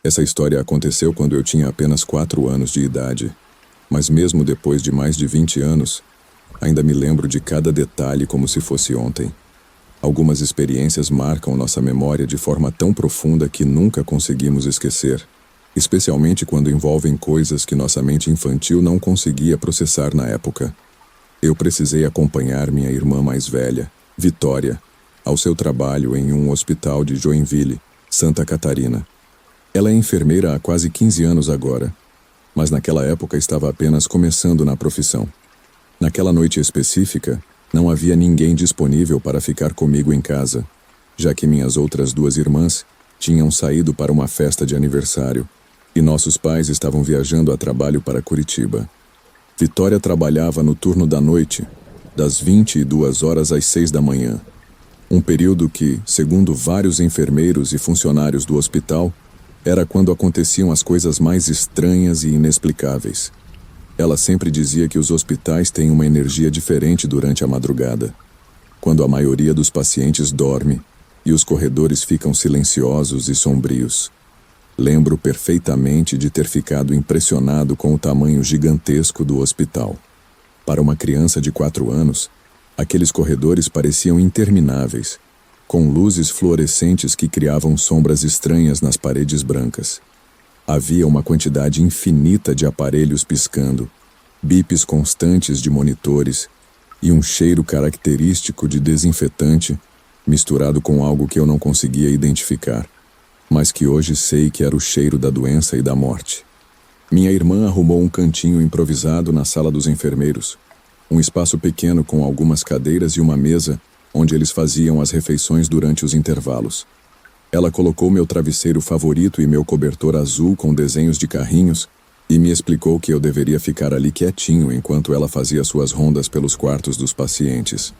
Essa história aconteceu quando eu tinha apenas 4 anos de idade, mas mesmo depois de mais de 20 anos, ainda me lembro de cada detalhe como se fosse ontem. Algumas experiências marcam nossa memória de forma tão profunda que nunca conseguimos esquecer, especialmente quando envolvem coisas que nossa mente infantil não conseguia processar na época. Eu precisei acompanhar minha irmã mais velha, Vitória, ao seu trabalho em um hospital de Joinville, Santa Catarina. Ela é enfermeira há quase 15 anos agora, mas naquela época estava apenas começando na profissão. Naquela noite específica, não havia ninguém disponível para ficar comigo em casa, já que minhas outras 2 irmãs tinham saído para uma festa de aniversário e nossos pais estavam viajando a trabalho para Curitiba. Vitória trabalhava no turno da noite, das 22 horas às 6 da manhã, um período que, segundo vários enfermeiros e funcionários do hospital, era quando aconteciam as coisas mais estranhas e inexplicáveis. Ela sempre dizia que os hospitais têm uma energia diferente durante a madrugada, quando a maioria dos pacientes dorme e os corredores ficam silenciosos e sombrios. Lembro perfeitamente de ter ficado impressionado com o tamanho gigantesco do hospital. Para uma criança de 4 anos, aqueles corredores pareciam intermináveis, com luzes fluorescentes que criavam sombras estranhas nas paredes brancas. Havia uma quantidade infinita de aparelhos piscando, bips constantes de monitores e um cheiro característico de desinfetante misturado com algo que eu não conseguia identificar, mas que hoje sei que era o cheiro da doença e da morte. Minha irmã arrumou um cantinho improvisado na sala dos enfermeiros, um espaço pequeno com algumas cadeiras e uma mesa onde eles faziam as refeições durante os intervalos. Ela colocou meu travesseiro favorito e meu cobertor azul com desenhos de carrinhos e me explicou que eu deveria ficar ali quietinho enquanto ela fazia suas rondas pelos quartos dos pacientes.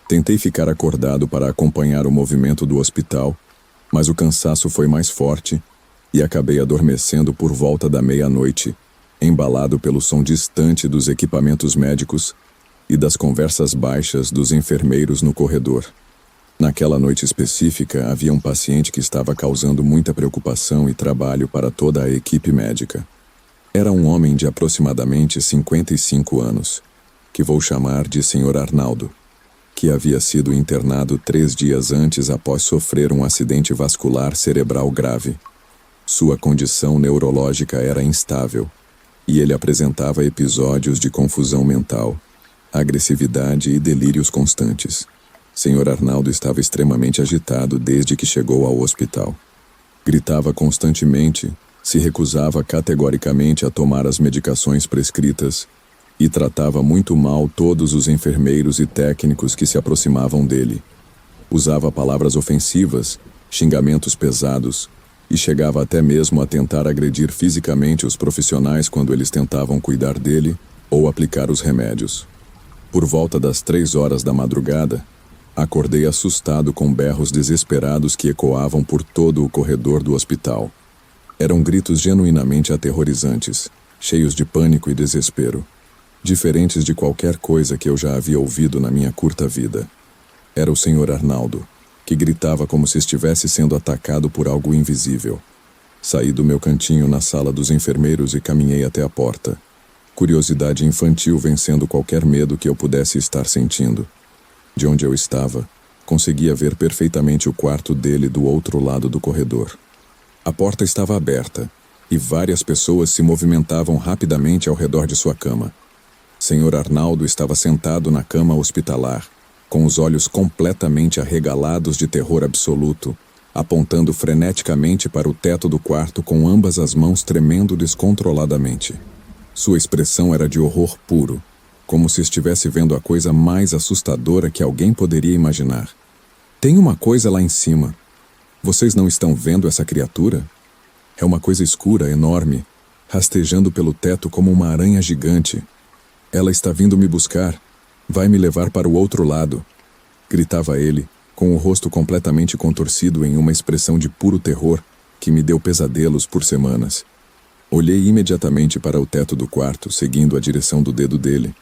Tentei ficar acordado para acompanhar o movimento do hospital, mas o cansaço foi mais forte e acabei adormecendo por volta da meia-noite, embalado pelo som distante dos equipamentos médicos e das conversas baixas dos enfermeiros no corredor. Naquela noite específica, havia um paciente que estava causando muita preocupação e trabalho para toda a equipe médica. Era um homem de aproximadamente 55 anos, que vou chamar de Sr. Arnaldo, que havia sido internado 3 dias antes após sofrer um acidente vascular cerebral grave. Sua condição neurológica era instável, e ele apresentava episódios de confusão mental, agressividade e delírios constantes. Sr. Arnaldo estava extremamente agitado desde que chegou ao hospital. Gritava constantemente, se recusava categoricamente a tomar as medicações prescritas e tratava muito mal todos os enfermeiros e técnicos que se aproximavam dele. Usava palavras ofensivas, xingamentos pesados e chegava até mesmo a tentar agredir fisicamente os profissionais quando eles tentavam cuidar dele ou aplicar os remédios. Por volta das 3 horas da madrugada, acordei assustado com berros desesperados que ecoavam por todo o corredor do hospital. Eram gritos genuinamente aterrorizantes, cheios de pânico e desespero, diferentes de qualquer coisa que eu já havia ouvido na minha curta vida. Era o Sr. Arnaldo, que gritava como se estivesse sendo atacado por algo invisível. Saí do meu cantinho na sala dos enfermeiros e caminhei até a porta, curiosidade infantil vencendo qualquer medo que eu pudesse estar sentindo. De onde eu estava, conseguia ver perfeitamente o quarto dele do outro lado do corredor. A porta estava aberta, e várias pessoas se movimentavam rapidamente ao redor de sua cama. Sr. Arnaldo estava sentado na cama hospitalar, com os olhos completamente arregalados de terror absoluto, apontando freneticamente para o teto do quarto com ambas as mãos tremendo descontroladamente. Sua expressão era de horror puro, como se estivesse vendo a coisa mais assustadora que alguém poderia imaginar. Tem uma coisa lá em cima. Vocês não estão vendo essa criatura? É uma coisa escura, enorme, rastejando pelo teto como uma aranha gigante. Ela está vindo me buscar. Vai me levar para o outro lado. Gritava ele, com o rosto completamente contorcido em uma expressão de puro terror que me deu pesadelos por semanas. Olhei imediatamente para o teto do quarto, seguindo a direção do dedo dele,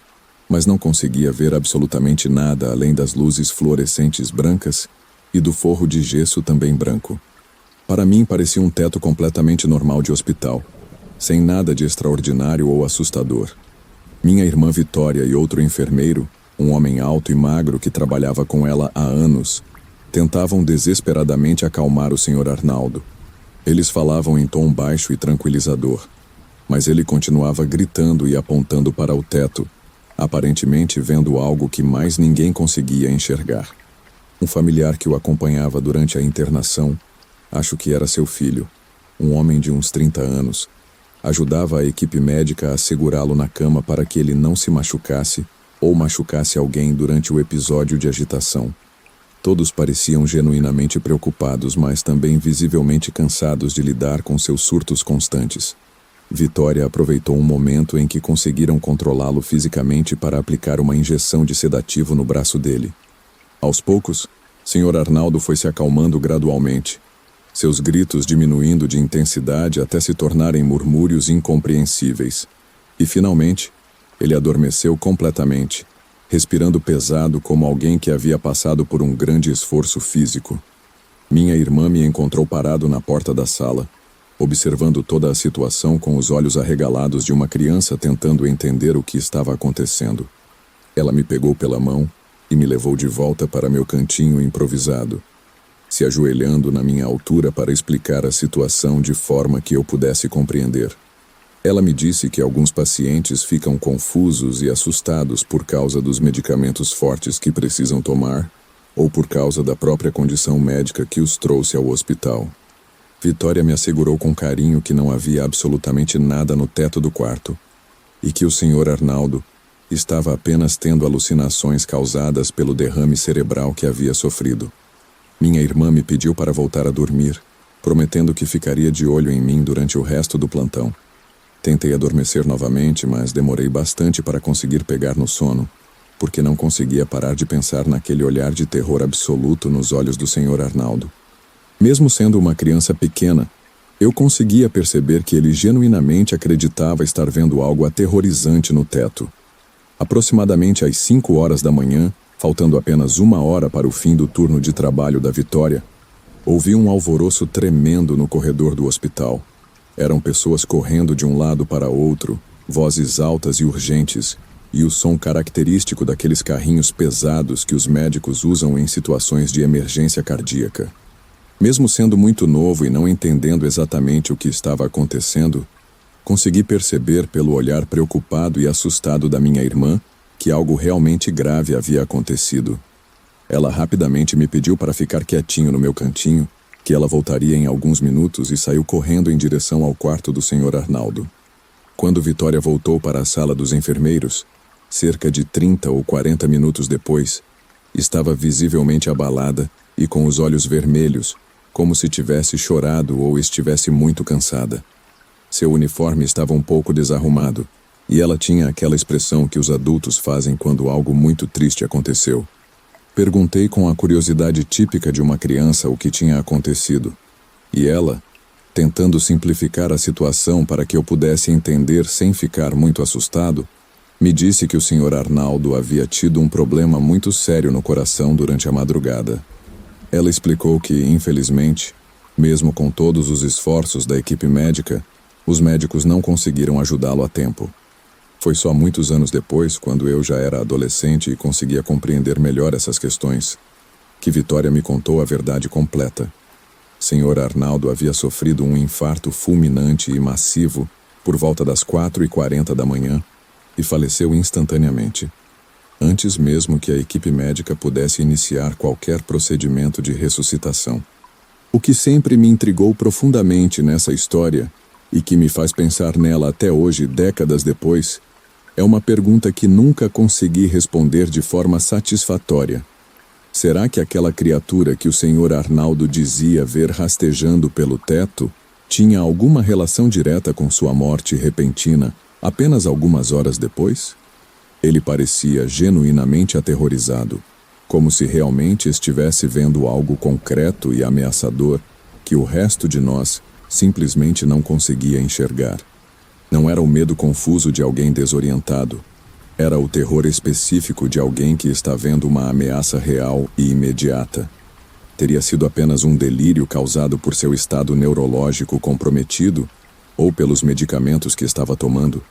mas não conseguia ver absolutamente nada além das luzes fluorescentes brancas e do forro de gesso também branco. Para mim, parecia um teto completamente normal de hospital, sem nada de extraordinário ou assustador. Minha irmã Vitória e outro enfermeiro, um homem alto e magro que trabalhava com ela há anos, tentavam desesperadamente acalmar o Sr. Arnaldo. Eles falavam em tom baixo e tranquilizador, mas ele continuava gritando e apontando para o teto, aparentemente vendo algo que mais ninguém conseguia enxergar. Um familiar que o acompanhava durante a internação, acho que era seu filho, um homem de uns 30 anos, ajudava a equipe médica a segurá-lo na cama para que ele não se machucasse ou machucasse alguém durante o episódio de agitação. Todos pareciam genuinamente preocupados, mas também visivelmente cansados de lidar com seus surtos constantes. Vitória aproveitou um momento em que conseguiram controlá-lo fisicamente para aplicar uma injeção de sedativo no braço dele. Aos poucos, Sr. Arnaldo foi se acalmando gradualmente, seus gritos diminuindo de intensidade até se tornarem murmúrios incompreensíveis. E, finalmente, ele adormeceu completamente, respirando pesado como alguém que havia passado por um grande esforço físico. Minha irmã me encontrou parado na porta da sala, observando toda a situação com os olhos arregalados de uma criança tentando entender o que estava acontecendo. Ela me pegou pela mão e me levou de volta para meu cantinho improvisado, se ajoelhando na minha altura para explicar a situação de forma que eu pudesse compreender. Ela me disse que alguns pacientes ficam confusos e assustados por causa dos medicamentos fortes que precisam tomar ou por causa da própria condição médica que os trouxe ao hospital. Vitória me assegurou com carinho que não havia absolutamente nada no teto do quarto e que o Sr. Arnaldo estava apenas tendo alucinações causadas pelo derrame cerebral que havia sofrido. Minha irmã me pediu para voltar a dormir, prometendo que ficaria de olho em mim durante o resto do plantão. Tentei adormecer novamente, mas demorei bastante para conseguir pegar no sono, porque não conseguia parar de pensar naquele olhar de terror absoluto nos olhos do Sr. Arnaldo. Mesmo sendo uma criança pequena, eu conseguia perceber que ele genuinamente acreditava estar vendo algo aterrorizante no teto. Aproximadamente às 5 horas da manhã, faltando apenas 1 hora para o fim do turno de trabalho da Vitória, ouvi um alvoroço tremendo no corredor do hospital. Eram pessoas correndo de um lado para outro, vozes altas e urgentes, e o som característico daqueles carrinhos pesados que os médicos usam em situações de emergência cardíaca. Mesmo sendo muito novo e não entendendo exatamente o que estava acontecendo, consegui perceber pelo olhar preocupado e assustado da minha irmã que algo realmente grave havia acontecido. Ela rapidamente me pediu para ficar quietinho no meu cantinho, que ela voltaria em alguns minutos, e saiu correndo em direção ao quarto do Sr. Arnaldo. Quando Vitória voltou para a sala dos enfermeiros, cerca de 30 ou 40 minutos depois, estava visivelmente abalada e com os olhos vermelhos, como se tivesse chorado ou estivesse muito cansada. Seu uniforme estava um pouco desarrumado, e ela tinha aquela expressão que os adultos fazem quando algo muito triste aconteceu. Perguntei com a curiosidade típica de uma criança o que tinha acontecido, e ela, tentando simplificar a situação para que eu pudesse entender sem ficar muito assustado, me disse que o Sr. Arnaldo havia tido um problema muito sério no coração durante a madrugada. Ela explicou que, infelizmente, mesmo com todos os esforços da equipe médica, os médicos não conseguiram ajudá-lo a tempo. Foi só muitos anos depois, quando eu já era adolescente e conseguia compreender melhor essas questões, que Vitória me contou a verdade completa. Sr. Arnaldo havia sofrido um infarto fulminante e massivo por volta das 4h40 da manhã e faleceu instantaneamente, antes mesmo que a equipe médica pudesse iniciar qualquer procedimento de ressuscitação. O que sempre me intrigou profundamente nessa história, e que me faz pensar nela até hoje, décadas depois, é uma pergunta que nunca consegui responder de forma satisfatória. Será que aquela criatura que o Sr. Arnaldo dizia ver rastejando pelo teto tinha alguma relação direta com sua morte repentina apenas algumas horas depois? Ele parecia genuinamente aterrorizado, como se realmente estivesse vendo algo concreto e ameaçador que o resto de nós simplesmente não conseguia enxergar. Não era o medo confuso de alguém desorientado. Era o terror específico de alguém que está vendo uma ameaça real e imediata. Teria sido apenas um delírio causado por seu estado neurológico comprometido ou pelos medicamentos que estava tomando?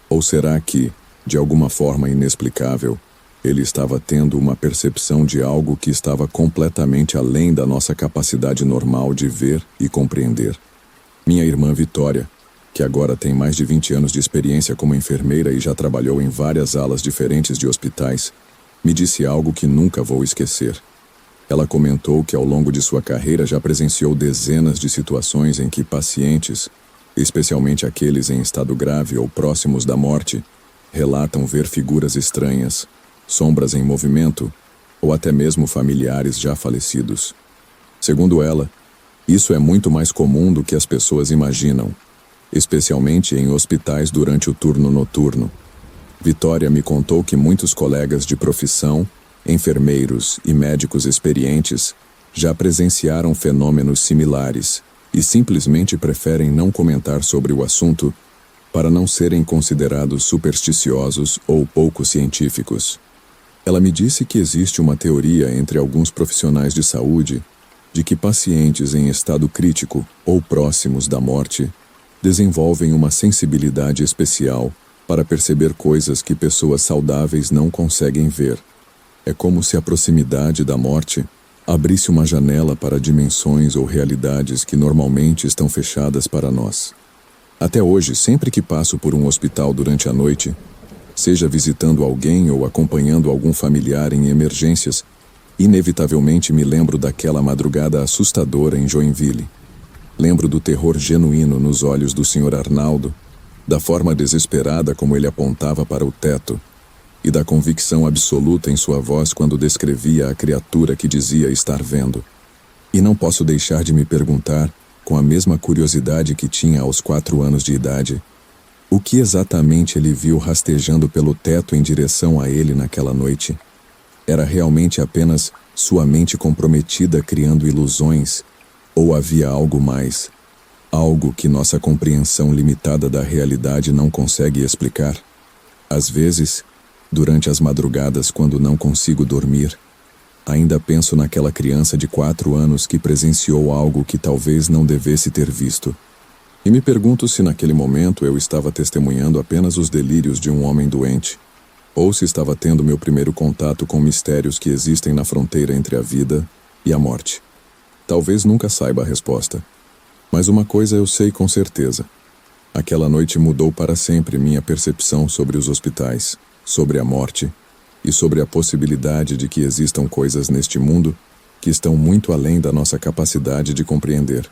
Ou será que, de alguma forma inexplicável, ele estava tendo uma percepção de algo que estava completamente além da nossa capacidade normal de ver e compreender? Minha irmã Vitória, que agora tem mais de 20 anos de experiência como enfermeira e já trabalhou em várias alas diferentes de hospitais, me disse algo que nunca vou esquecer. Ela comentou que ao longo de sua carreira já presenciou dezenas de situações em que pacientes, especialmente aqueles em estado grave ou próximos da morte, relatam ver figuras estranhas, sombras em movimento ou até mesmo familiares já falecidos. Segundo ela, isso é muito mais comum do que as pessoas imaginam, especialmente em hospitais durante o turno noturno. Vitória me contou que muitos colegas de profissão, enfermeiros e médicos experientes já presenciaram fenômenos similares e simplesmente preferem não comentar sobre o assunto para não serem considerados supersticiosos ou pouco científicos. Ela me disse que existe uma teoria entre alguns profissionais de saúde de que pacientes em estado crítico ou próximos da morte desenvolvem uma sensibilidade especial para perceber coisas que pessoas saudáveis não conseguem ver. É como se a proximidade da morte abrisse uma janela para dimensões ou realidades que normalmente estão fechadas para nós. Até hoje, sempre que passo por um hospital durante a noite, seja visitando alguém ou acompanhando algum familiar em emergências, inevitavelmente me lembro daquela madrugada assustadora em Joinville. Lembro do terror genuíno nos olhos do Sr. Arnaldo, da forma desesperada como ele apontava para o teto, e da convicção absoluta em sua voz quando descrevia a criatura que dizia estar vendo. E não posso deixar de me perguntar, com a mesma curiosidade que tinha aos 4 anos de idade, o que exatamente ele viu rastejando pelo teto em direção a ele naquela noite? Era realmente apenas sua mente comprometida criando ilusões, ou havia algo mais, algo que nossa compreensão limitada da realidade não consegue explicar? Às vezes, durante as madrugadas quando não consigo dormir, ainda penso naquela criança de 4 anos que presenciou algo que talvez não devesse ter visto. E me pergunto se naquele momento eu estava testemunhando apenas os delírios de um homem doente, ou se estava tendo meu primeiro contato com mistérios que existem na fronteira entre a vida e a morte. Talvez nunca saiba a resposta, mas uma coisa eu sei com certeza. Aquela noite mudou para sempre minha percepção sobre os hospitais, sobre a morte e sobre a possibilidade de que existam coisas neste mundo que estão muito além da nossa capacidade de compreender.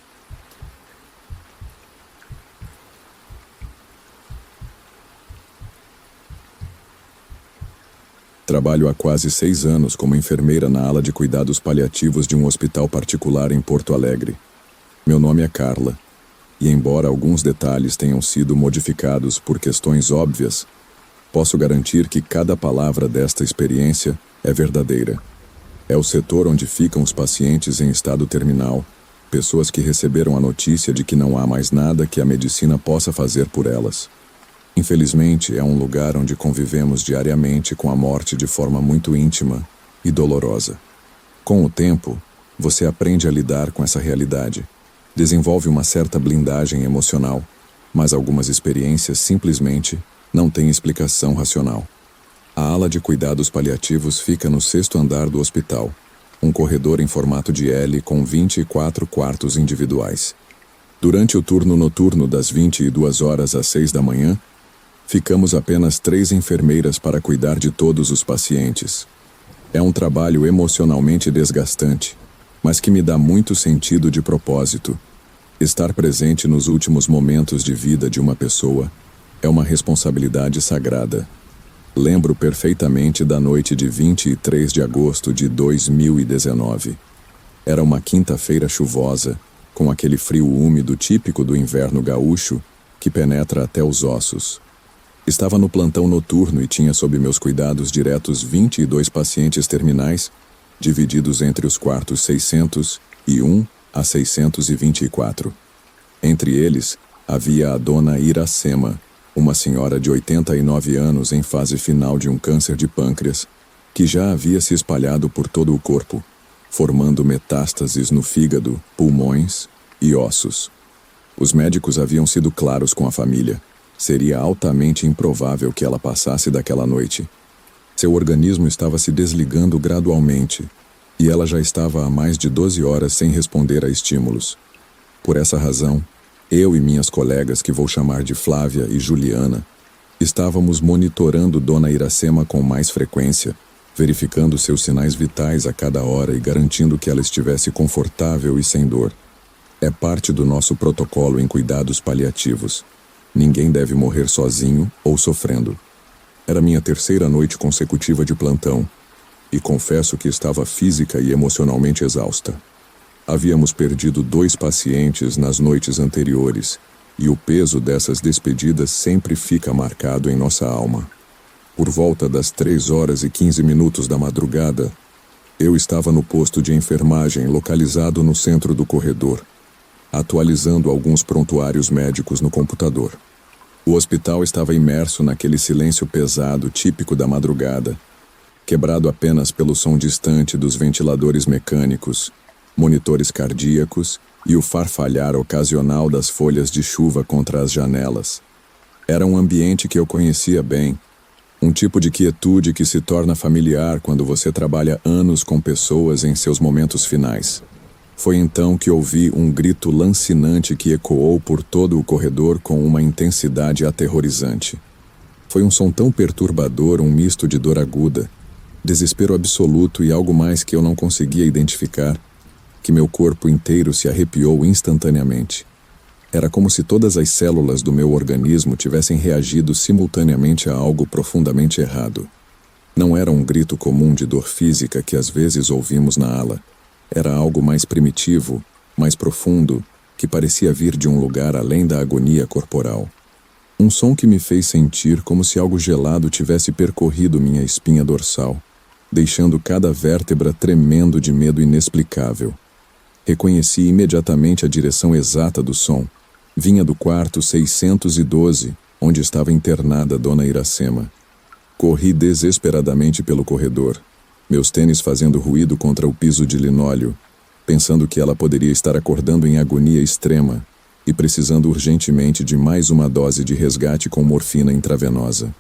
Trabalho há quase 6 anos como enfermeira na ala de cuidados paliativos de um hospital particular em Porto Alegre. Meu nome é Carla, e embora alguns detalhes tenham sido modificados por questões óbvias, posso garantir que cada palavra desta experiência é verdadeira. É o setor onde ficam os pacientes em estado terminal, pessoas que receberam a notícia de que não há mais nada que a medicina possa fazer por elas. Infelizmente, é um lugar onde convivemos diariamente com a morte de forma muito íntima e dolorosa. Com o tempo, você aprende a lidar com essa realidade. Desenvolve uma certa blindagem emocional, mas algumas experiências simplesmente não têm explicação racional. A ala de cuidados paliativos fica no 6º andar do hospital, um corredor em formato de L com 24 quartos individuais. Durante o turno noturno das 22 horas às 6 da manhã, ficamos apenas 3 enfermeiras para cuidar de todos os pacientes. É um trabalho emocionalmente desgastante, mas que me dá muito sentido de propósito. Estar presente nos últimos momentos de vida de uma pessoa é uma responsabilidade sagrada. Lembro perfeitamente da noite de 23 de agosto de 2019. Era uma quinta-feira chuvosa, com aquele frio úmido típico do inverno gaúcho que penetra até os ossos. Estava no plantão noturno e tinha sob meus cuidados diretos 22 pacientes terminais, divididos entre os quartos 601 a 624. Entre eles, havia a dona Iracema, uma senhora de 89 anos em fase final de um câncer de pâncreas, que já havia se espalhado por todo o corpo, formando metástases no fígado, pulmões e ossos. Os médicos haviam sido claros com a família. Seria altamente improvável que ela passasse daquela noite. Seu organismo estava se desligando gradualmente, e ela já estava há mais de 12 horas sem responder a estímulos. Por essa razão, eu e minhas colegas, que vou chamar de Flávia e Juliana, estávamos monitorando Dona Iracema com mais frequência, verificando seus sinais vitais a cada hora e garantindo que ela estivesse confortável e sem dor. É parte do nosso protocolo em cuidados paliativos. Ninguém deve morrer sozinho ou sofrendo. Era minha terceira noite consecutiva de plantão, e confesso que estava física e emocionalmente exausta. Havíamos perdido 2 pacientes nas noites anteriores, e o peso dessas despedidas sempre fica marcado em nossa alma. Por volta das 3h15 da madrugada, eu estava no posto de enfermagem localizado no centro do corredor, atualizando alguns prontuários médicos no computador. O hospital estava imerso naquele silêncio pesado típico da madrugada, quebrado apenas pelo som distante dos ventiladores mecânicos, monitores cardíacos e o farfalhar ocasional das folhas de chuva contra as janelas. Era um ambiente que eu conhecia bem, um tipo de quietude que se torna familiar quando você trabalha anos com pessoas em seus momentos finais. Foi então que ouvi um grito lancinante que ecoou por todo o corredor com uma intensidade aterrorizante. Foi um som tão perturbador, um misto de dor aguda, desespero absoluto e algo mais que eu não conseguia identificar, que meu corpo inteiro se arrepiou instantaneamente. Era como se todas as células do meu organismo tivessem reagido simultaneamente a algo profundamente errado. Não era um grito comum de dor física que às vezes ouvimos na ala. Era algo mais primitivo, mais profundo, que parecia vir de um lugar além da agonia corporal. Um som que me fez sentir como se algo gelado tivesse percorrido minha espinha dorsal, deixando cada vértebra tremendo de medo inexplicável. Reconheci imediatamente a direção exata do som. Vinha do quarto 612, onde estava internada Dona Iracema. Corri desesperadamente pelo corredor, meus tênis fazendo ruído contra o piso de linóleo, pensando que ela poderia estar acordando em agonia extrema e precisando urgentemente de mais uma dose de resgate com morfina intravenosa.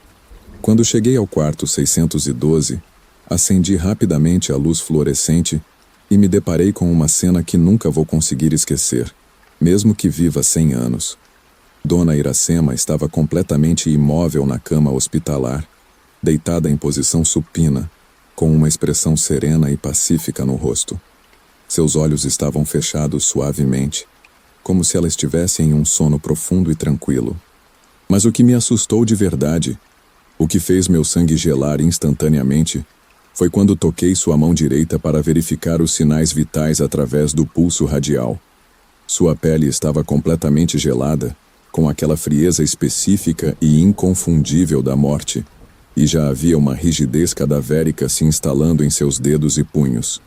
Quando cheguei ao quarto 612, acendi rapidamente a luz fluorescente e me deparei com uma cena que nunca vou conseguir esquecer, mesmo que viva 100 anos. Dona Iracema estava completamente imóvel na cama hospitalar, deitada em posição supina, com uma expressão serena e pacífica no rosto. Seus olhos estavam fechados suavemente, como se ela estivesse em um sono profundo e tranquilo. Mas o que me assustou de verdade, o que fez meu sangue gelar instantaneamente, foi quando toquei sua mão direita para verificar os sinais vitais através do pulso radial. Sua pele estava completamente gelada, com aquela frieza específica e inconfundível da morte, e já havia uma rigidez cadavérica se instalando em seus dedos e punhos.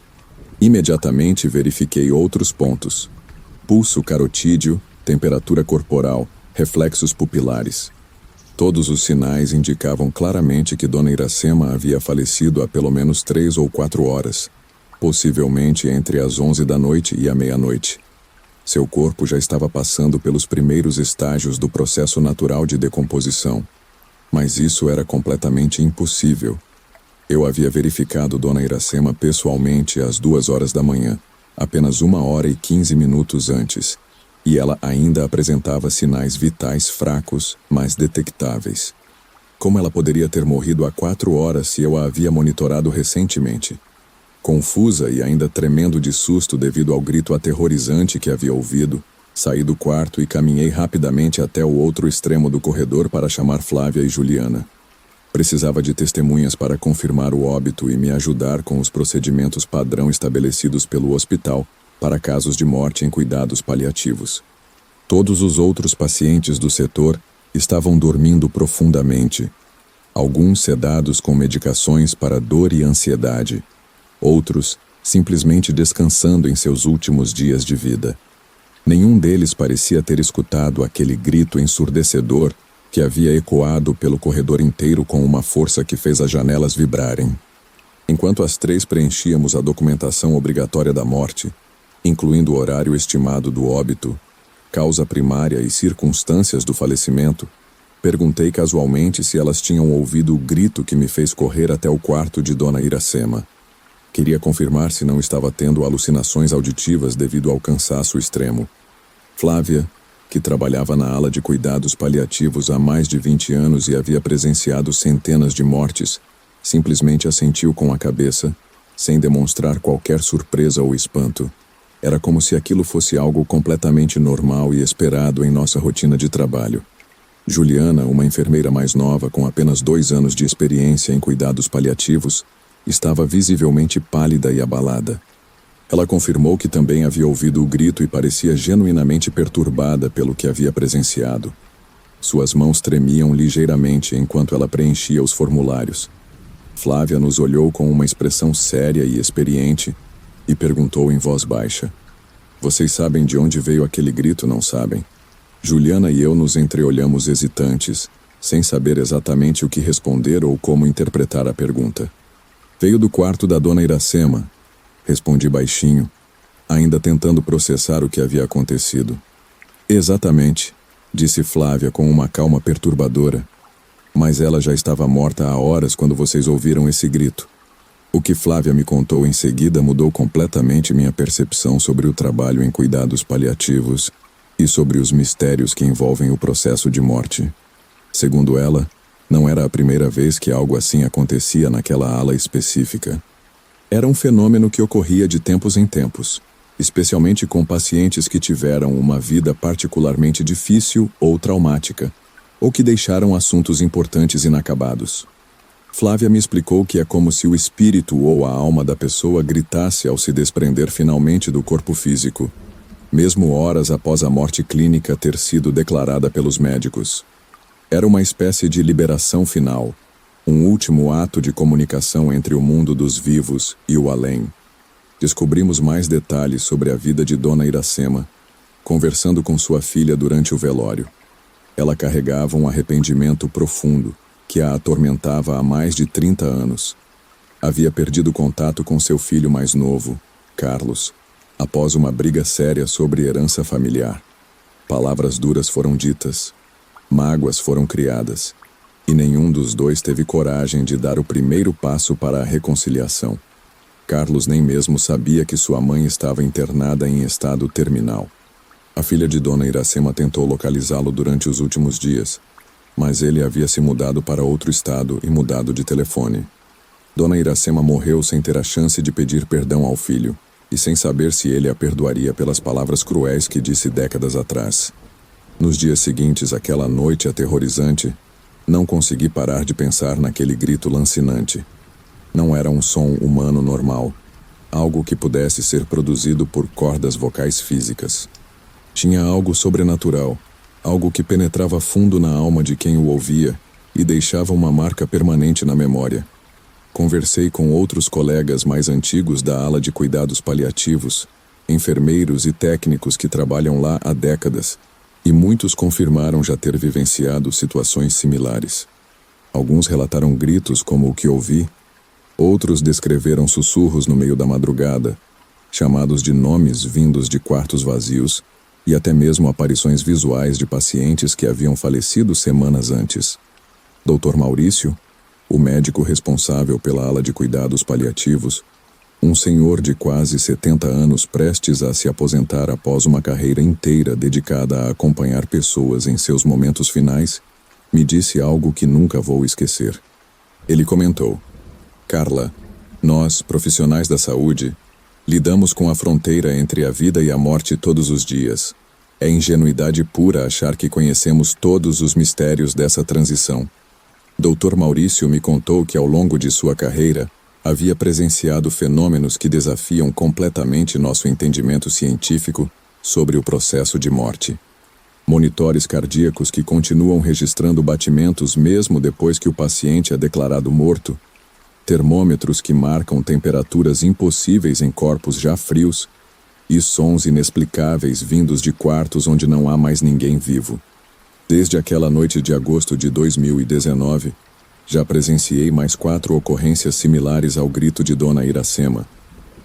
Imediatamente verifiquei outros pontos: pulso carotídeo, temperatura corporal, reflexos pupilares. Todos os sinais indicavam claramente que Dona Iracema havia falecido há pelo menos 3 ou 4 horas, possivelmente entre as 11 da noite e a meia-noite. Seu corpo já estava passando pelos primeiros estágios do processo natural de decomposição. Mas isso era completamente impossível. Eu havia verificado Dona Iracema pessoalmente às 2 horas da manhã, apenas 1h15 antes, e ela ainda apresentava sinais vitais fracos, mas detectáveis. Como ela poderia ter morrido há 4 horas se eu a havia monitorado recentemente? Confusa e ainda tremendo de susto devido ao grito aterrorizante que havia ouvido, saí do quarto e caminhei rapidamente até o outro extremo do corredor para chamar Flávia e Juliana. Precisava de testemunhas para confirmar o óbito e me ajudar com os procedimentos padrão estabelecidos pelo hospital para casos de morte em cuidados paliativos. Todos os outros pacientes do setor estavam dormindo profundamente, alguns sedados com medicações para dor e ansiedade, outros simplesmente descansando em seus últimos dias de vida. Nenhum deles parecia ter escutado aquele grito ensurdecedor que havia ecoado pelo corredor inteiro com uma força que fez as janelas vibrarem. Enquanto as três preenchíamos a documentação obrigatória da morte, incluindo o horário estimado do óbito, causa primária e circunstâncias do falecimento, perguntei casualmente se elas tinham ouvido o grito que me fez correr até o quarto de Dona Iracema. Queria confirmar se não estava tendo alucinações auditivas devido ao cansaço extremo. Flávia, que trabalhava na ala de cuidados paliativos há mais de 20 anos e havia presenciado centenas de mortes, simplesmente assentiu com a cabeça, sem demonstrar qualquer surpresa ou espanto. Era como se aquilo fosse algo completamente normal e esperado em nossa rotina de trabalho. Juliana, uma enfermeira mais nova com apenas 2 anos de experiência em cuidados paliativos, estava visivelmente pálida e abalada. Ela confirmou que também havia ouvido o grito e parecia genuinamente perturbada pelo que havia presenciado. Suas mãos tremiam ligeiramente enquanto ela preenchia os formulários. Flávia nos olhou com uma expressão séria e experiente e perguntou em voz baixa: "Vocês sabem de onde veio aquele grito, não sabem?" Juliana e eu nos entreolhamos hesitantes, sem saber exatamente o que responder ou como interpretar a pergunta. "Veio do quarto da Dona Iracema", respondi baixinho, ainda tentando processar o que havia acontecido. "Exatamente", disse Flávia com uma calma perturbadora. "Mas ela já estava morta há horas quando vocês ouviram esse grito." O que Flávia me contou em seguida mudou completamente minha percepção sobre o trabalho em cuidados paliativos e sobre os mistérios que envolvem o processo de morte. Segundo ela, não era a primeira vez que algo assim acontecia naquela ala específica. Era um fenômeno que ocorria de tempos em tempos, especialmente com pacientes que tiveram uma vida particularmente difícil ou traumática, ou que deixaram assuntos importantes inacabados. Flávia me explicou que é como se o espírito ou a alma da pessoa gritasse ao se desprender finalmente do corpo físico, mesmo horas após a morte clínica ter sido declarada pelos médicos. Era uma espécie de liberação final, um último ato de comunicação entre o mundo dos vivos e o além. Descobrimos mais detalhes sobre a vida de Dona Iracema, conversando com sua filha durante o velório. Ela carregava um arrependimento profundo, que a atormentava há mais de 30 anos. Havia perdido contato com seu filho mais novo, Carlos, após uma briga séria sobre herança familiar. Palavras duras foram ditas, mágoas foram criadas, e nenhum dos dois teve coragem de dar o primeiro passo para a reconciliação. Carlos nem mesmo sabia que sua mãe estava internada em estado terminal. A filha de Dona Iracema tentou localizá-lo durante os últimos dias, mas ele havia se mudado para outro estado e mudado de telefone. Dona Iracema morreu sem ter a chance de pedir perdão ao filho, e sem saber se ele a perdoaria pelas palavras cruéis que disse décadas atrás. Nos dias seguintes àquela noite aterrorizante, não consegui parar de pensar naquele grito lancinante. Não era um som humano normal, algo que pudesse ser produzido por cordas vocais físicas. Tinha algo sobrenatural, algo que penetrava fundo na alma de quem o ouvia e deixava uma marca permanente na memória. Conversei com outros colegas mais antigos da ala de cuidados paliativos, enfermeiros e técnicos que trabalham lá há décadas, e muitos confirmaram já ter vivenciado situações similares. Alguns relataram gritos como o que ouvi, outros descreveram sussurros no meio da madrugada, chamados de nomes vindos de quartos vazios, e até mesmo aparições visuais de pacientes que haviam falecido semanas antes. Dr. Maurício, o médico responsável pela ala de cuidados paliativos, um senhor de quase 70 anos prestes a se aposentar após uma carreira inteira dedicada a acompanhar pessoas em seus momentos finais, me disse algo que nunca vou esquecer. Ele comentou: "Carla, nós, profissionais da saúde, lidamos com a fronteira entre a vida e a morte todos os dias. É ingenuidade pura achar que conhecemos todos os mistérios dessa transição. Dr. Maurício me contou que ao longo de sua carreira havia presenciado fenômenos que desafiam completamente nosso entendimento científico sobre o processo de morte. Monitores cardíacos que continuam registrando batimentos mesmo depois que o paciente é declarado morto, termômetros que marcam temperaturas impossíveis em corpos já frios e sons inexplicáveis vindos de quartos onde não há mais ninguém vivo. Desde aquela noite de agosto de 2019, Já presenciei mais 4 ocorrências similares ao grito de Dona Iracema.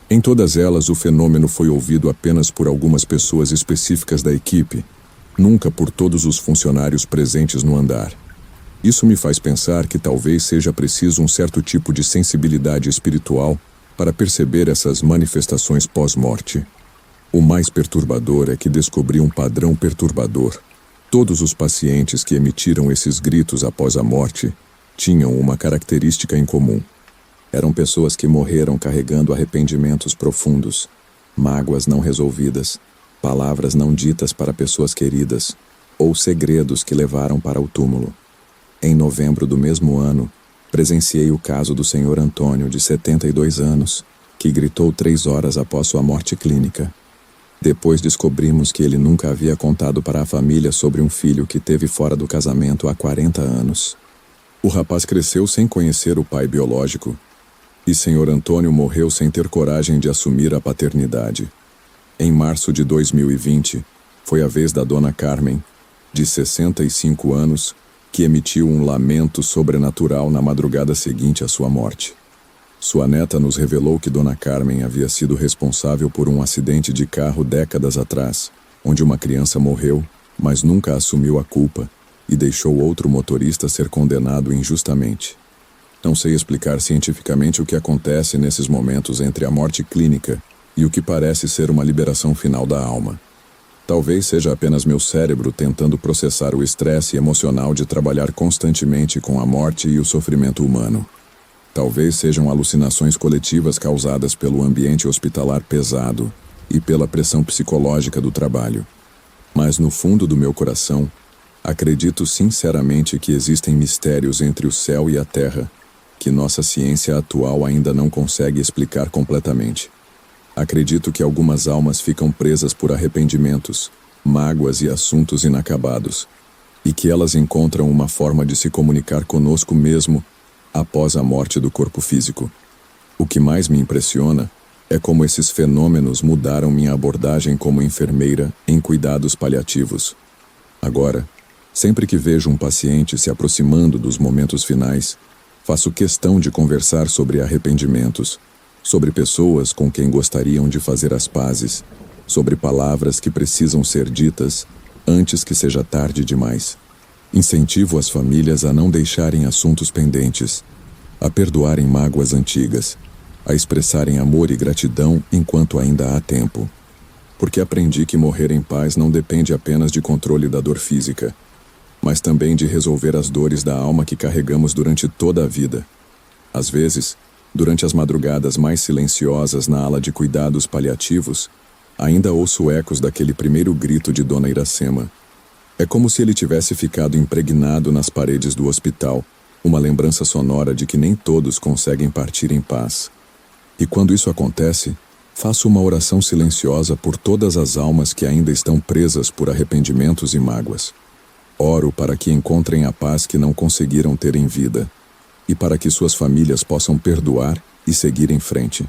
Em todas elas, o fenômeno foi ouvido apenas por algumas pessoas específicas da equipe, nunca por todos os funcionários presentes no andar. Isso me faz pensar que talvez seja preciso um certo tipo de sensibilidade espiritual para perceber essas manifestações pós-morte. O mais perturbador é que descobri um padrão perturbador. Todos os pacientes que emitiram esses gritos após a morte tinham uma característica em comum. Eram pessoas que morreram carregando arrependimentos profundos, mágoas não resolvidas, palavras não ditas para pessoas queridas, ou segredos que levaram para o túmulo. Em novembro do mesmo ano, presenciei o caso do Sr. Antônio, de 72 anos, que gritou 3 horas após sua morte clínica. Depois descobrimos que ele nunca havia contado para a família sobre um filho que teve fora do casamento há 40 anos. O rapaz cresceu sem conhecer o pai biológico, e Sr. Antônio morreu sem ter coragem de assumir a paternidade. Em março de 2020, foi a vez da Dona Carmen, de 65 anos, que emitiu um lamento sobrenatural na madrugada seguinte à sua morte. Sua neta nos revelou que Dona Carmen havia sido responsável por um acidente de carro décadas atrás, onde uma criança morreu, mas nunca assumiu a culpa e deixou outro motorista ser condenado injustamente. Não sei explicar cientificamente o que acontece nesses momentos entre a morte clínica e o que parece ser uma liberação final da alma. Talvez seja apenas meu cérebro tentando processar o estresse emocional de trabalhar constantemente com a morte e o sofrimento humano. Talvez sejam alucinações coletivas causadas pelo ambiente hospitalar pesado e pela pressão psicológica do trabalho. Mas no fundo do meu coração, acredito sinceramente que existem mistérios entre o céu e a terra que nossa ciência atual ainda não consegue explicar completamente. Acredito que algumas almas ficam presas por arrependimentos, mágoas e assuntos inacabados, e que elas encontram uma forma de se comunicar conosco mesmo após a morte do corpo físico. O que mais me impressiona é como esses fenômenos mudaram minha abordagem como enfermeira em cuidados paliativos. Agora, sempre que vejo um paciente se aproximando dos momentos finais, faço questão de conversar sobre arrependimentos, sobre pessoas com quem gostariam de fazer as pazes, sobre palavras que precisam ser ditas antes que seja tarde demais. Incentivo as famílias a não deixarem assuntos pendentes, a perdoarem mágoas antigas, a expressarem amor e gratidão enquanto ainda há tempo. Porque aprendi que morrer em paz não depende apenas de controle da dor física, mas também de resolver as dores da alma que carregamos durante toda a vida. Às vezes, durante as madrugadas mais silenciosas na ala de cuidados paliativos, ainda ouço ecos daquele primeiro grito de Dona Iracema. É como se ele tivesse ficado impregnado nas paredes do hospital, uma lembrança sonora de que nem todos conseguem partir em paz. E quando isso acontece, faço uma oração silenciosa por todas as almas que ainda estão presas por arrependimentos e mágoas. Oro para que encontrem a paz que não conseguiram ter em vida, e para que suas famílias possam perdoar e seguir em frente.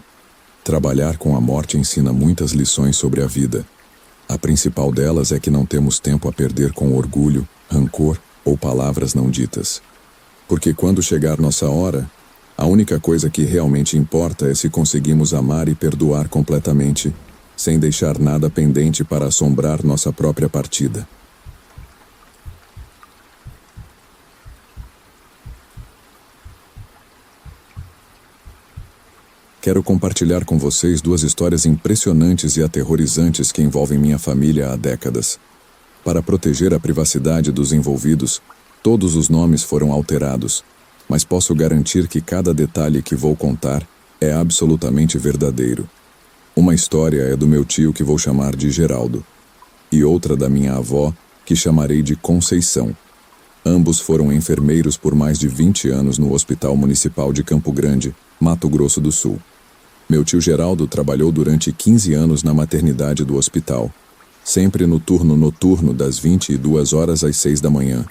Trabalhar com a morte ensina muitas lições sobre a vida. A principal delas é que não temos tempo a perder com orgulho, rancor ou palavras não ditas. Porque quando chegar nossa hora, a única coisa que realmente importa é se conseguimos amar e perdoar completamente, sem deixar nada pendente para assombrar nossa própria partida. Quero compartilhar com vocês 2 histórias impressionantes e aterrorizantes que envolvem minha família há décadas. Para proteger a privacidade dos envolvidos, todos os nomes foram alterados, mas posso garantir que cada detalhe que vou contar é absolutamente verdadeiro. Uma história é do meu tio, que vou chamar de Geraldo, e outra da minha avó, que chamarei de Conceição. Ambos foram enfermeiros por mais de 20 anos no Hospital Municipal de Campo Grande, Mato Grosso do Sul. Meu tio Geraldo trabalhou durante 15 anos na maternidade do hospital, sempre no turno noturno das 22 horas às 6 da manhã.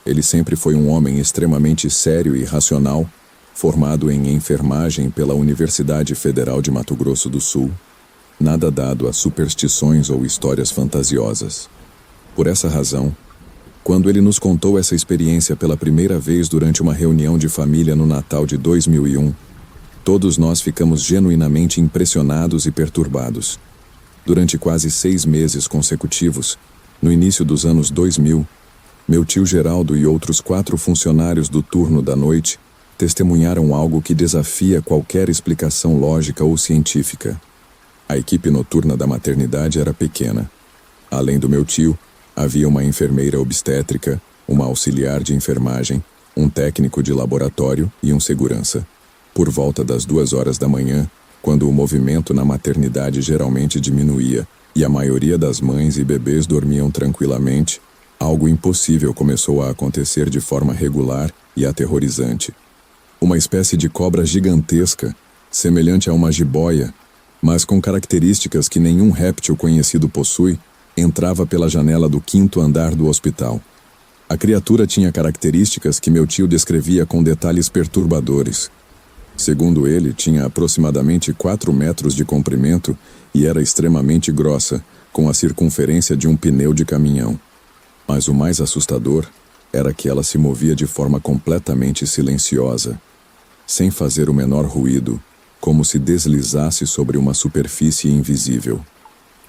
Ele sempre foi um homem extremamente sério e racional, formado em enfermagem pela Universidade Federal de Mato Grosso do Sul, nada dado a superstições ou histórias fantasiosas. Por essa razão, Quando ele nos contou essa experiência pela primeira vez durante uma reunião de família no Natal de 2001, todos nós ficamos genuinamente impressionados e perturbados. Durante quase 6 meses consecutivos, no início dos anos 2000, meu tio Geraldo e outros 4 funcionários do turno da noite testemunharam algo que desafia qualquer explicação lógica ou científica. A equipe noturna da maternidade era pequena. Além do meu tio, havia uma enfermeira obstétrica, uma auxiliar de enfermagem, um técnico de laboratório e um segurança. Por volta das 2 horas da manhã, quando o movimento na maternidade geralmente diminuía e a maioria das mães e bebês dormiam tranquilamente, algo impossível começou a acontecer de forma regular e aterrorizante. Uma espécie de cobra gigantesca, semelhante a uma jiboia, mas com características que nenhum réptil conhecido possui, entrava pela janela do 5º andar do hospital. A criatura tinha características que meu tio descrevia com detalhes perturbadores. Segundo ele, tinha aproximadamente 4 metros de comprimento e era extremamente grossa, com a circunferência de um pneu de caminhão. Mas o mais assustador era que ela se movia de forma completamente silenciosa, sem fazer o menor ruído, como se deslizasse sobre uma superfície invisível.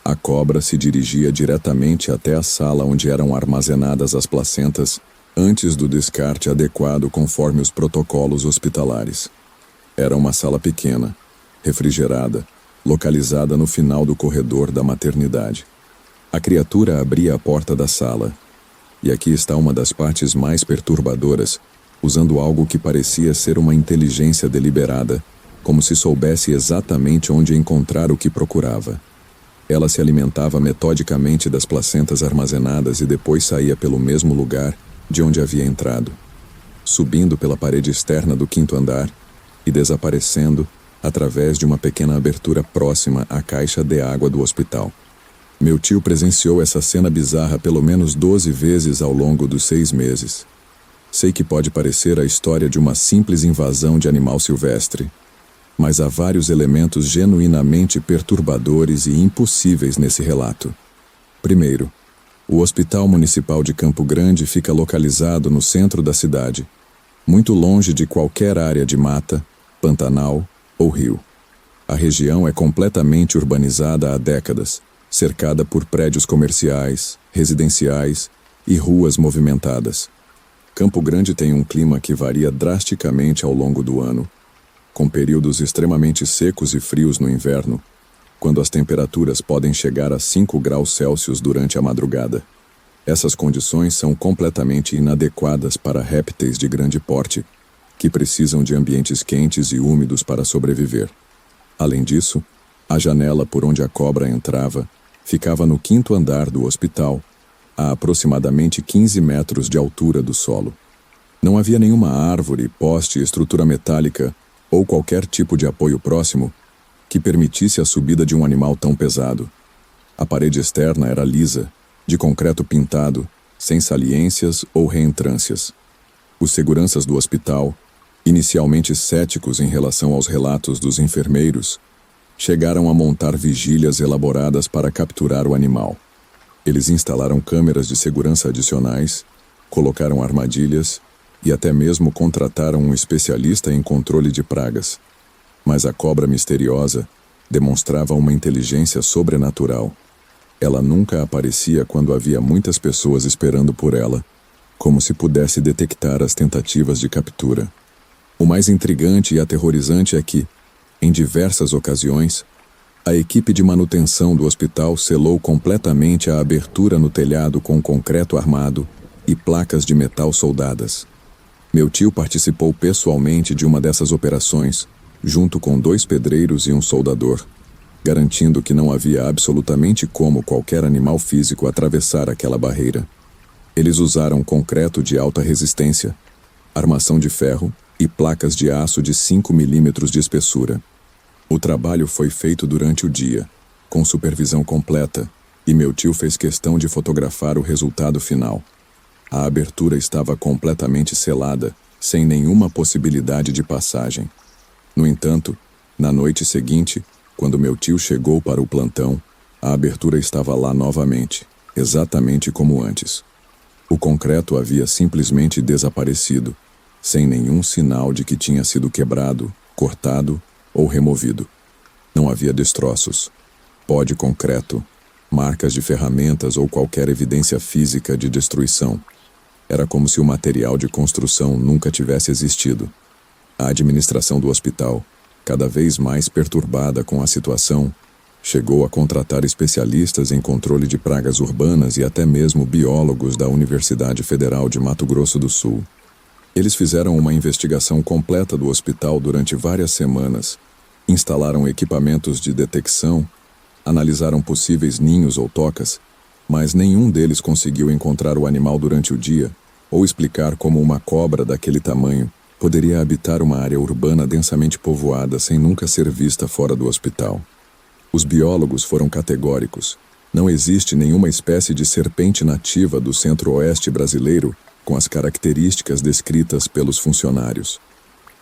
A cobra se dirigia diretamente até a sala onde eram armazenadas as placentas, antes do descarte adequado conforme os protocolos hospitalares. Era uma sala pequena, refrigerada, localizada no final do corredor da maternidade. A criatura abria a porta da sala, e aqui está uma das partes mais perturbadoras, usando algo que parecia ser uma inteligência deliberada, como se soubesse exatamente onde encontrar o que procurava. Ela se alimentava metodicamente das placentas armazenadas e depois saía pelo mesmo lugar de onde havia entrado, subindo pela parede externa do 5º andar e desaparecendo através de uma pequena abertura próxima à caixa de água do hospital. Meu tio presenciou essa cena bizarra pelo menos 12 vezes ao longo dos 6 meses. Sei que pode parecer a história de uma simples invasão de animal silvestre, mas há vários elementos genuinamente perturbadores e impossíveis nesse relato. Primeiro, o Hospital Municipal de Campo Grande fica localizado no centro da cidade, muito longe de qualquer área de mata, pantanal ou rio. A região é completamente urbanizada há décadas, cercada por prédios comerciais, residenciais e ruas movimentadas. Campo Grande tem um clima que varia drasticamente ao longo do ano, com períodos extremamente secos e frios no inverno, quando as temperaturas podem chegar a 5 graus Celsius durante a madrugada. Essas condições são completamente inadequadas para répteis de grande porte, que precisam de ambientes quentes e úmidos para sobreviver. Além disso, a janela por onde a cobra entrava ficava no 5º andar do hospital, a aproximadamente 15 metros de altura do solo. Não havia nenhuma árvore, poste, estrutura metálica ou qualquer tipo de apoio próximo que permitisse a subida de um animal tão pesado. A parede externa era lisa, de concreto pintado, sem saliências ou reentrâncias. Os seguranças do hospital, inicialmente céticos em relação aos relatos dos enfermeiros, chegaram a montar vigílias elaboradas para capturar o animal. Eles instalaram câmeras de segurança adicionais, colocaram armadilhas e até mesmo contrataram um especialista em controle de pragas. Mas a cobra misteriosa demonstrava uma inteligência sobrenatural. Ela nunca aparecia quando havia muitas pessoas esperando por ela, como se pudesse detectar as tentativas de captura. O mais intrigante e aterrorizante é que, em diversas ocasiões, a equipe de manutenção do hospital selou completamente a abertura no telhado com concreto armado e placas de metal soldadas. Meu tio participou pessoalmente de uma dessas operações, junto com 2 pedreiros e um soldador, garantindo que não havia absolutamente como qualquer animal físico atravessar aquela barreira. Eles usaram concreto de alta resistência, armação de ferro e placas de aço de 5 milímetros de espessura. O trabalho foi feito durante o dia, com supervisão completa, e meu tio fez questão de fotografar o resultado final. A abertura estava completamente selada, sem nenhuma possibilidade de passagem. No entanto, na noite seguinte, quando meu tio chegou para o plantão, a abertura estava lá novamente, exatamente como antes. O concreto havia simplesmente desaparecido, sem nenhum sinal de que tinha sido quebrado, cortado ou removido. Não havia destroços, pó de concreto, marcas de ferramentas ou qualquer evidência física de destruição. Era como se o material de construção nunca tivesse existido. A administração do hospital, cada vez mais perturbada com a situação, chegou a contratar especialistas em controle de pragas urbanas e até mesmo biólogos da Universidade Federal de Mato Grosso do Sul. Eles fizeram uma investigação completa do hospital durante várias semanas, instalaram equipamentos de detecção, analisaram possíveis ninhos ou tocas, mas nenhum deles conseguiu encontrar o animal durante o dia ou explicar como uma cobra daquele tamanho poderia habitar uma área urbana densamente povoada sem nunca ser vista fora do hospital. Os biólogos foram categóricos. Não existe nenhuma espécie de serpente nativa do centro-oeste brasileiro com as características descritas pelos funcionários.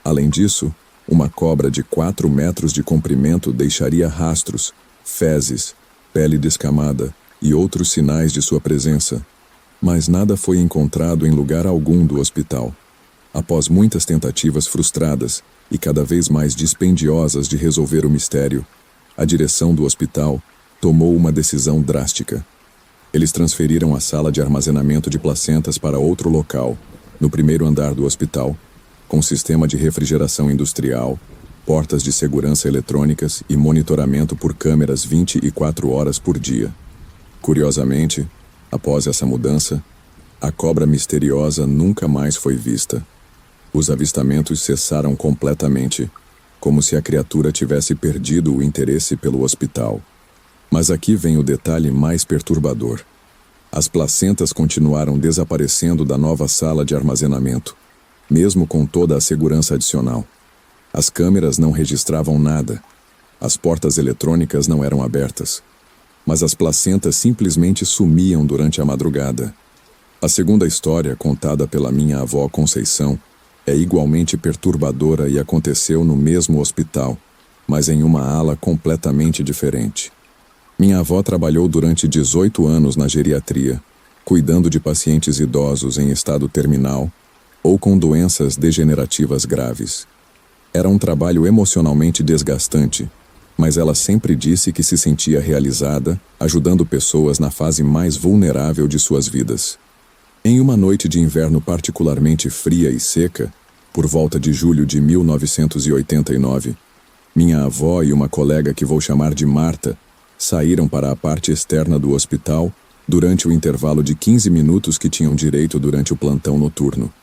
Além disso, uma cobra de 4 metros de comprimento deixaria rastros, fezes, pele descamada e outros sinais de sua presença. Mas nada foi encontrado em lugar algum do hospital. Após muitas tentativas frustradas e cada vez mais dispendiosas de resolver o mistério, a direção do hospital tomou uma decisão drástica. Eles transferiram a sala de armazenamento de placentas para outro local, no primeiro andar do hospital, com sistema de refrigeração industrial, portas de segurança eletrônicas e monitoramento por câmeras 24 horas por dia. Curiosamente, após essa mudança, a cobra misteriosa nunca mais foi vista. Os avistamentos cessaram completamente, como se a criatura tivesse perdido o interesse pelo hospital. Mas aqui vem o detalhe mais perturbador. As placentas continuaram desaparecendo da nova sala de armazenamento, mesmo com toda a segurança adicional. As câmeras não registravam nada. As portas eletrônicas não eram abertas. Mas as placentas simplesmente sumiam durante a madrugada. A segunda história, contada pela minha avó Conceição, é igualmente perturbadora e aconteceu no mesmo hospital, mas em uma ala completamente diferente. Minha avó trabalhou durante 18 anos na geriatria, cuidando de pacientes idosos em estado terminal ou com doenças degenerativas graves. Era um trabalho emocionalmente desgastante, mas ela sempre disse que se sentia realizada, ajudando pessoas na fase mais vulnerável de suas vidas. Em uma noite de inverno particularmente fria e seca, por volta de julho de 1989, minha avó e uma colega que vou chamar de Marta saíram para a parte externa do hospital durante o intervalo de 15 minutos que tinham direito durante o plantão noturno.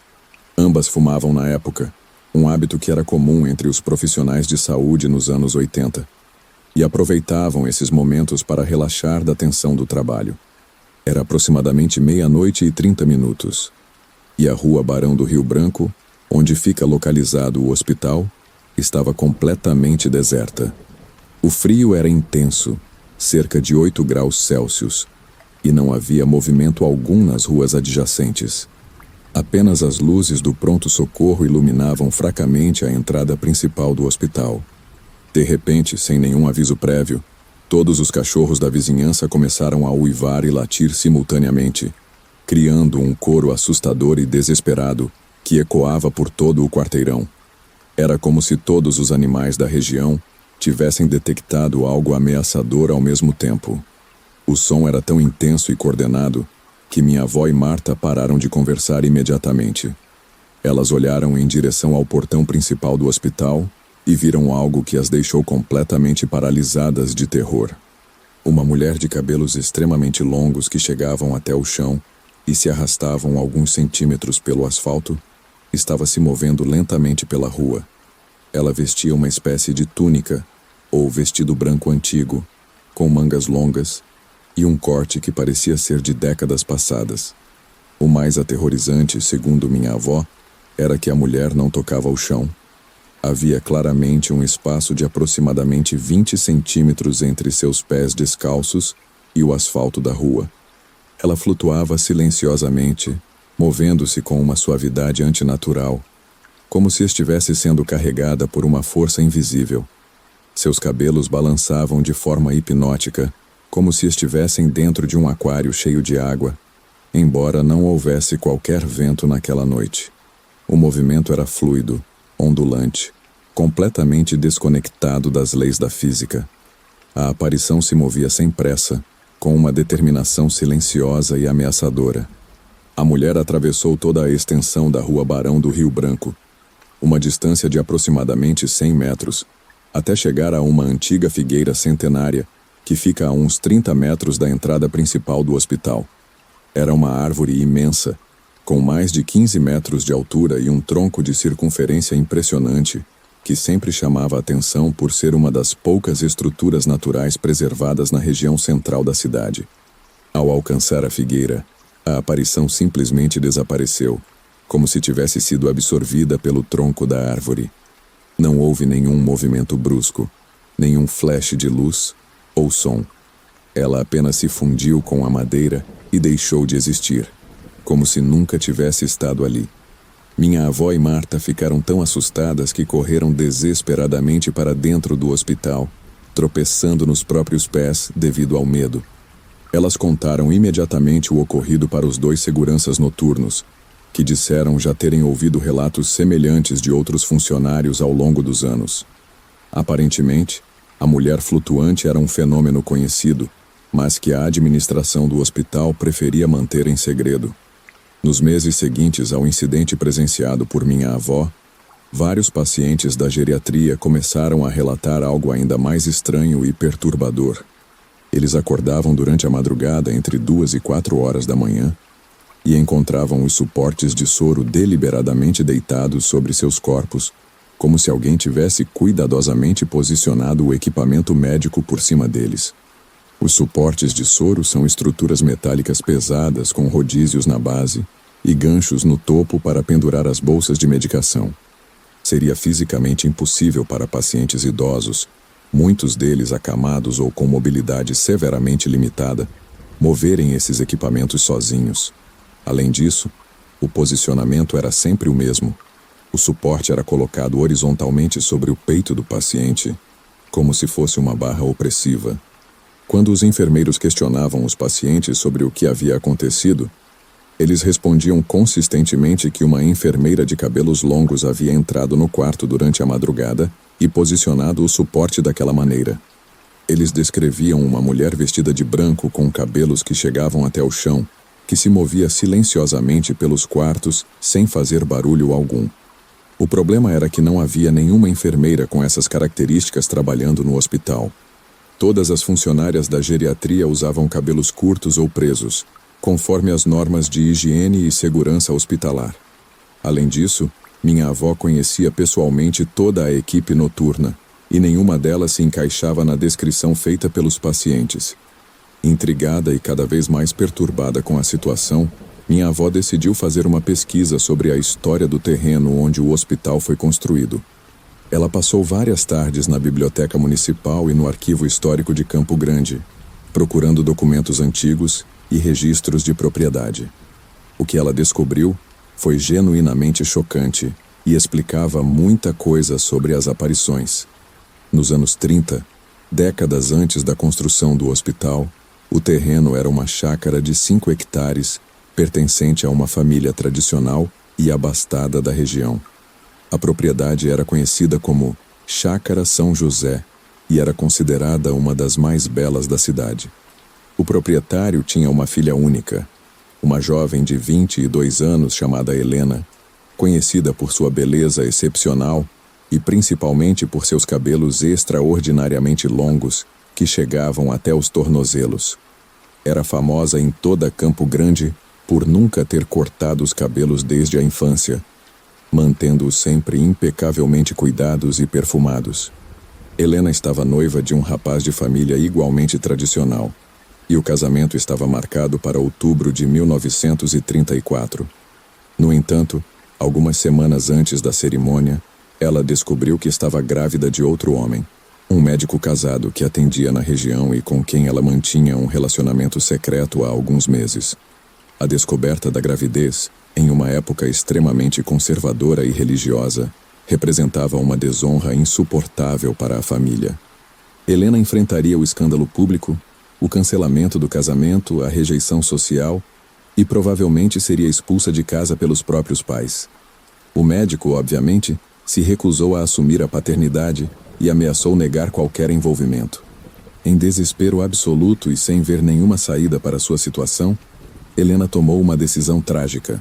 Ambas fumavam na época, um hábito que era comum entre os profissionais de saúde nos anos 80, e aproveitavam esses momentos para relaxar da tensão do trabalho. Era aproximadamente 00:30, e a rua Barão do Rio Branco, onde fica localizado o hospital, estava completamente deserta. O frio era intenso, cerca de 8 graus Celsius, e não havia movimento algum nas ruas adjacentes. Apenas as luzes do pronto-socorro iluminavam fracamente a entrada principal do hospital. De repente, sem nenhum aviso prévio, todos os cachorros da vizinhança começaram a uivar e latir simultaneamente, criando um coro assustador e desesperado que ecoava por todo o quarteirão. Era como se todos os animais da região tivessem detectado algo ameaçador ao mesmo tempo. O som era tão intenso e coordenado que minha avó e Marta pararam de conversar imediatamente. Elas olharam em direção ao portão principal do hospital e viram algo que as deixou completamente paralisadas de terror. Uma mulher de cabelos extremamente longos que chegavam até o chão e se arrastavam alguns centímetros pelo asfalto, estava se movendo lentamente pela rua. Ela vestia uma espécie de túnica, ou vestido branco antigo, com mangas longas e um corte que parecia ser de décadas passadas. O mais aterrorizante, segundo minha avó, era que a mulher não tocava o chão. Havia claramente um espaço de aproximadamente 20 centímetros entre seus pés descalços e o asfalto da rua. Ela flutuava silenciosamente, movendo-se com uma suavidade antinatural, como se estivesse sendo carregada por uma força invisível. Seus cabelos balançavam de forma hipnótica, como se estivessem dentro de um aquário cheio de água, embora não houvesse qualquer vento naquela noite. O movimento era fluido, ondulante, completamente desconectado das leis da física. A aparição se movia sem pressa, com uma determinação silenciosa e ameaçadora. A mulher atravessou toda a extensão da Rua Barão do Rio Branco, uma distância de aproximadamente 100 metros, até chegar a uma antiga figueira centenária que fica a uns 30 metros da entrada principal do hospital. Era uma árvore imensa, com mais de 15 metros de altura e um tronco de circunferência impressionante, que sempre chamava a atenção por ser uma das poucas estruturas naturais preservadas na região central da cidade. Ao alcançar a figueira, a aparição simplesmente desapareceu, como se tivesse sido absorvida pelo tronco da árvore. Não houve nenhum movimento brusco, nenhum flash de luz ou som. Ela apenas se fundiu com a madeira e deixou de existir, como se nunca tivesse estado ali. Minha avó e Marta ficaram tão assustadas que correram desesperadamente para dentro do hospital, tropeçando nos próprios pés devido ao medo. Elas contaram imediatamente o ocorrido para os 2 seguranças noturnos, que disseram já terem ouvido relatos semelhantes de outros funcionários ao longo dos anos. Aparentemente, a mulher flutuante era um fenômeno conhecido, mas que a administração do hospital preferia manter em segredo. Nos meses seguintes ao incidente presenciado por minha avó, vários pacientes da geriatria começaram a relatar algo ainda mais estranho e perturbador. Eles acordavam durante a madrugada entre 2 e 4 horas da manhã e encontravam os suportes de soro deliberadamente deitados sobre seus corpos, como se alguém tivesse cuidadosamente posicionado o equipamento médico por cima deles. Os suportes de soro são estruturas metálicas pesadas com rodízios na base e ganchos no topo para pendurar as bolsas de medicação. Seria fisicamente impossível para pacientes idosos, muitos deles acamados ou com mobilidade severamente limitada, moverem esses equipamentos sozinhos. Além disso, o posicionamento era sempre o mesmo. O suporte era colocado horizontalmente sobre o peito do paciente, como se fosse uma barra opressiva. Quando os enfermeiros questionavam os pacientes sobre o que havia acontecido, eles respondiam consistentemente que uma enfermeira de cabelos longos havia entrado no quarto durante a madrugada e posicionado o suporte daquela maneira. Eles descreviam uma mulher vestida de branco com cabelos que chegavam até o chão, que se movia silenciosamente pelos quartos sem fazer barulho algum. O problema era que não havia nenhuma enfermeira com essas características trabalhando no hospital. Todas as funcionárias da geriatria usavam cabelos curtos ou presos, conforme as normas de higiene e segurança hospitalar. Além disso, minha avó conhecia pessoalmente toda a equipe noturna, e nenhuma delas se encaixava na descrição feita pelos pacientes. Intrigada e cada vez mais perturbada com a situação, minha avó decidiu fazer uma pesquisa sobre a história do terreno onde o hospital foi construído. Ela passou várias tardes na Biblioteca Municipal e no Arquivo Histórico de Campo Grande, procurando documentos antigos e registros de propriedade. O que ela descobriu foi genuinamente chocante e explicava muita coisa sobre as aparições. Nos anos 30, décadas antes da construção do hospital, o terreno era uma chácara de 5 hectares, pertencente a uma família tradicional e abastada da região. A propriedade era conhecida como Chácara São José e era considerada uma das mais belas da cidade. O proprietário tinha uma filha única, uma jovem de 22 anos chamada Helena, conhecida por sua beleza excepcional e principalmente por seus cabelos extraordinariamente longos que chegavam até os tornozelos. Era famosa em toda Campo Grande por nunca ter cortado os cabelos desde a infância, mantendo-os sempre impecavelmente cuidados e perfumados. Helena estava noiva de um rapaz de família igualmente tradicional, e o casamento estava marcado para outubro de 1934. No entanto, algumas semanas antes da cerimônia, ela descobriu que estava grávida de outro homem, um médico casado que atendia na região e com quem ela mantinha um relacionamento secreto há alguns meses. A descoberta da gravidez, em uma época extremamente conservadora e religiosa, representava uma desonra insuportável para a família. Helena enfrentaria o escândalo público, o cancelamento do casamento, a rejeição social e provavelmente seria expulsa de casa pelos próprios pais. O médico, obviamente, se recusou a assumir a paternidade e ameaçou negar qualquer envolvimento. Em desespero absoluto e sem ver nenhuma saída para sua situação, Helena tomou uma decisão trágica.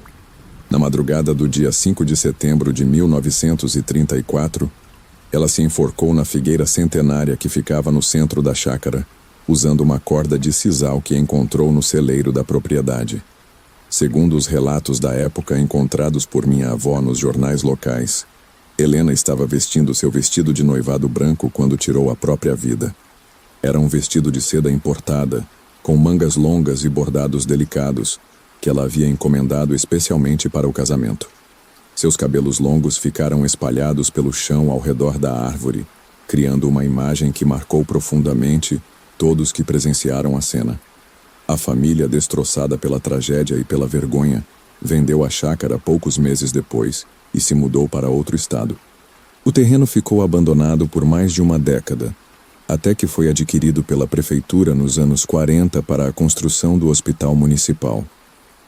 Na madrugada do dia 5 de setembro de 1934, ela se enforcou na figueira centenária que ficava no centro da chácara, usando uma corda de sisal que encontrou no celeiro da propriedade. Segundo os relatos da época encontrados por minha avó nos jornais locais, Helena estava vestindo seu vestido de noivado branco quando tirou a própria vida. Era um vestido de seda importada, com mangas longas e bordados delicados, que ela havia encomendado especialmente para o casamento. Seus cabelos longos ficaram espalhados pelo chão ao redor da árvore, criando uma imagem que marcou profundamente todos que presenciaram a cena. A família, destroçada pela tragédia e pela vergonha, vendeu a chácara poucos meses depois e se mudou para outro estado. O terreno ficou abandonado por mais de uma década, até que foi adquirido pela prefeitura nos anos 40 para a construção do hospital municipal.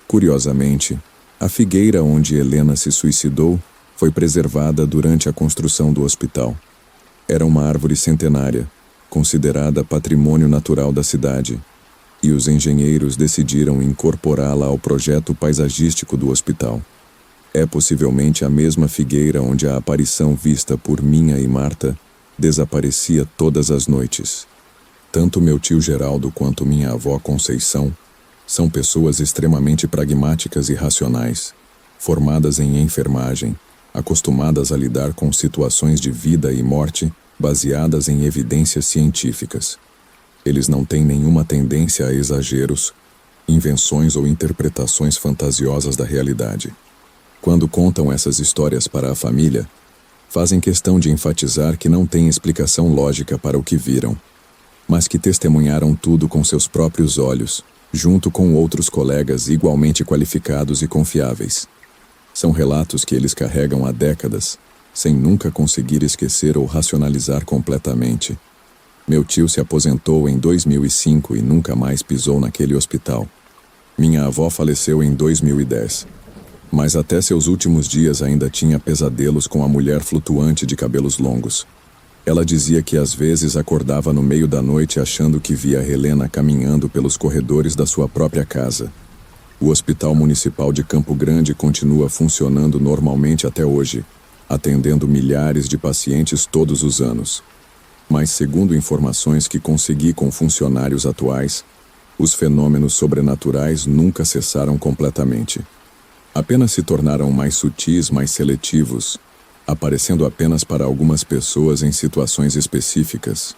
Curiosamente, a figueira onde Helena se suicidou foi preservada durante a construção do hospital. Era uma árvore centenária, considerada patrimônio natural da cidade, e os engenheiros decidiram incorporá-la ao projeto paisagístico do hospital. É possivelmente a mesma figueira onde a aparição vista por Minha e Marta desaparecia todas as noites. Tanto meu tio Geraldo quanto minha avó Conceição são pessoas extremamente pragmáticas e racionais, formadas em enfermagem, acostumadas a lidar com situações de vida e morte baseadas em evidências científicas. Eles não têm nenhuma tendência a exageros, invenções ou interpretações fantasiosas da realidade. Quando contam essas histórias para a família, fazem questão de enfatizar que não tem explicação lógica para o que viram, mas que testemunharam tudo com seus próprios olhos, junto com outros colegas igualmente qualificados e confiáveis. São relatos que eles carregam há décadas, sem nunca conseguir esquecer ou racionalizar completamente. Meu tio se aposentou em 2005 e nunca mais pisou naquele hospital. Minha avó faleceu em 2010. Mas até seus últimos dias ainda tinha pesadelos com a mulher flutuante de cabelos longos. Ela dizia que às vezes acordava no meio da noite achando que via Helena caminhando pelos corredores da sua própria casa. O Hospital Municipal de Campo Grande continua funcionando normalmente até hoje, atendendo milhares de pacientes todos os anos. Mas, segundo informações que consegui com funcionários atuais, os fenômenos sobrenaturais nunca cessaram completamente. Apenas se tornaram mais sutis, mais seletivos, aparecendo apenas para algumas pessoas em situações específicas.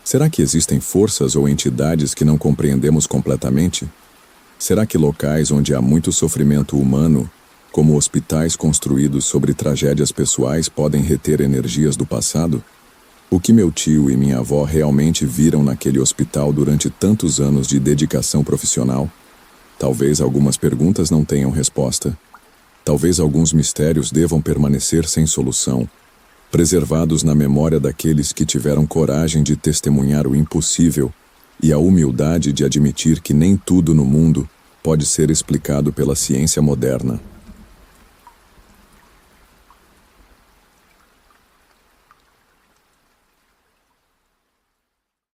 Será que existem forças ou entidades que não compreendemos completamente? Será que locais onde há muito sofrimento humano, como hospitais construídos sobre tragédias pessoais, podem reter energias do passado? O que meu tio e minha avó realmente viram naquele hospital durante tantos anos de dedicação profissional? Talvez algumas perguntas não tenham resposta. Talvez alguns mistérios devam permanecer sem solução, preservados na memória daqueles que tiveram coragem de testemunhar o impossível e a humildade de admitir que nem tudo no mundo pode ser explicado pela ciência moderna.